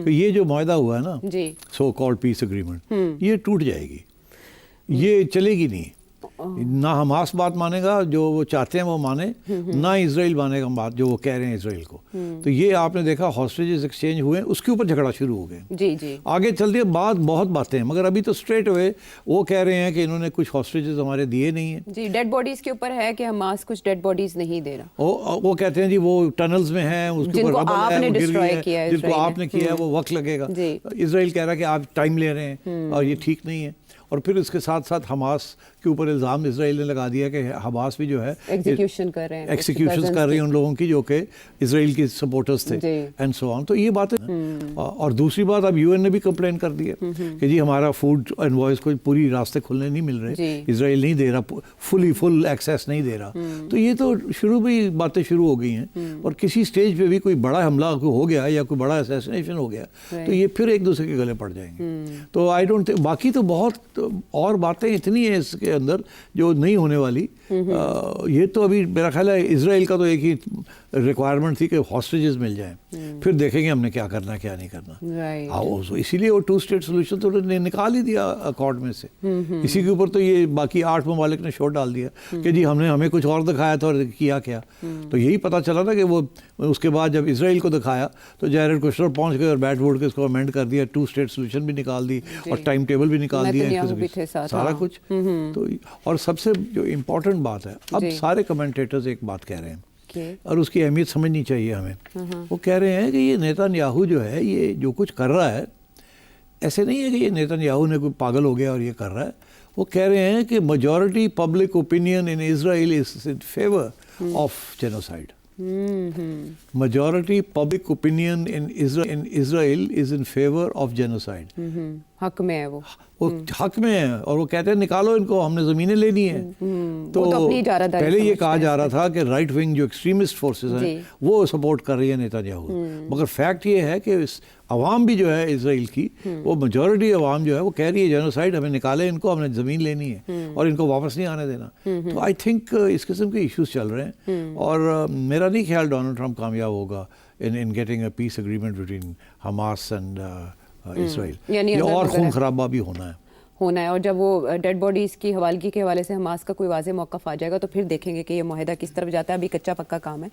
تو یہ جو معاہدہ ہوا ہے نا جی سو کالڈ پیس اگریمنٹ یہ ٹوٹ جائے گی, یہ چلے گی نہیں. نہ حماس بات مانے گا جو وہ چاہتے ہیں وہ مانے, نہ اسرائیل مانے گا بات جو وہ کہہ رہے ہیں اسرائیل کو. تو یہ آپ نے دیکھا ہاسٹیجز ایکسچینج ہوئے, اس کے اوپر جھگڑا شروع ہو گئے. جی جی آگے چلتی ہے بات, بہت باتیں ہیں, مگر ابھی تو اسٹریٹ ہوئے وہ کہہ رہے ہیں کہ انہوں نے کچھ ہاسٹیجز ہمارے دیے نہیں ہیں. جی ڈیڈ باڈیز کے اوپر ہے کہ حماس کچھ ڈیڈ باڈیز نہیں دے رہا. وہ کہتے ہیں جی وہ ٹنلز میں ہیں, اس کے اوپر ربل ہے, وہ گر گئی ہے, جن کو آپ نے کیا ہے وہ وقت لگے گا. اسرائیل کہہ رہا ہے کہ آپ ٹائم لے رہے ہیں اور یہ ٹھیک نہیں ہے. اور پھر اس کے ساتھ ساتھ حماس کے اوپر الزام اسرائیل نے لگا دیا کہ حماس بھی جو ہے ایگزیکیوشن کر رہے ہیں, ایکسیکیوشنز کر رہی ہیں ان لوگوں کی جو کہ اسرائیل کی سپورٹرز تھے اینڈ سو آن. تو یہ باتیں. اور دوسری بات اب یو این نے بھی کمپلین کر دی ہے کہ جی ہمارا فوڈ انوائس کو پوری راستے کھلنے نہیں مل رہے, اسرائیل نہیں دے رہا, فل ایکسیس نہیں دے رہا. تو یہ تو باتیں شروع ہو گئی ہیں. اور کسی سٹیج پہ بھی کوئی بڑا حملہ ہو گیا یا کوئی بڑا اسیسینیشن ہو گیا تو یہ پھر ایک دوسرے کے گلے پڑ جائیں گے. تو آئی ڈونٹ, باقی تو بہت اور باتیں اتنی ہیں اس کے اندر جو نہیں ہونے والی. یہ تو ابھی میرا خیال ہے اسرائیل کا تو ایک ہی ریکوائرمنٹ تھی کہ ہاسٹیجز مل جائیں, پھر دیکھیں گے ہم نے کیا کرنا ہے کیا نہیں کرنا. اسی لیے وہ 2 اسٹیٹ سولوشن تو نکال ہی دیا اکارڈ میں سے. اسی کے اوپر تو یہ باقی 8 ممالک نے شوٹ ڈال دیا کہ جی ہمیں کچھ اور دکھایا تھا اور کیا کیا. تو یہی پتہ چلا نا کہ وہ اس کے بعد جب اسرائیل کو دکھایا تو جیرڈ کوشنر پہنچ گئے اور بیٹھ بوٹ کے اس کو امینڈ کر دیا, 2 اسٹیٹ سولوشن بھی نکال دی اور ٹائم ٹیبل بھی نکال دیا, سارا کچھ. تو اور سب سے جو امپورٹنٹ بات ہے, اب سارے کمنٹیٹرز ایک بات کہہ رہے ہیں اور اس کی اہمیت سمجھنی چاہیے ہمیں. وہ کہہ رہے ہیں کہ یہ نیتن یاہو جو ہے یہ جو کچھ کر رہا ہے, ایسے نہیں ہے کہ یہ نیتن یاہو نے کوئی پاگل ہو گیا اور یہ کر رہا ہے. وہ کہہ رہے ہیں کہ majority public opinion in Israel is in favour of genocide. Majority public opinion in Israel is in favor of genocide. حق میں ہے وہ حق میں ہے, اور وہ کہتے ہیں نکالو ان کو, ہم نے زمینیں لینی ہیں. تو پہلے یہ کہا جا رہا تھا کہ رائٹ ونگ جو ایکسٹریمسٹ فورسز ہیں وہ سپورٹ کر رہی ہے نیتن یاہو, مگر فیکٹ یہ ہے کہ عوام بھی جو ہے اسرائیل کی, وہ میجورٹی عوام جو ہے وہ کہہ رہی ہے جینوسائڈ, ہمیں نکالے ان کو, ہم نے زمین لینی ہے اور ان کو واپس نہیں آنے دینا. تو آئی تھنک اس قسم کے ایشوز چل رہے ہیں, اور میرا نہیں خیال ڈونلڈ ٹرمپ کامیاب ہوگا in getting a peace agreement between Hamas and Israel. یہ اور خون خرابہ بھی ہونا ہے. اور جب وہ ڈیڈ باڈیز کی حوالگی کے حوالے سے حماس کا کوئی واضح موقف آ جائے گا تو پھر دیکھیں گے کہ یہ معاہدہ کس طرف جاتا ہے. ابھی کچا پکا کام ہے.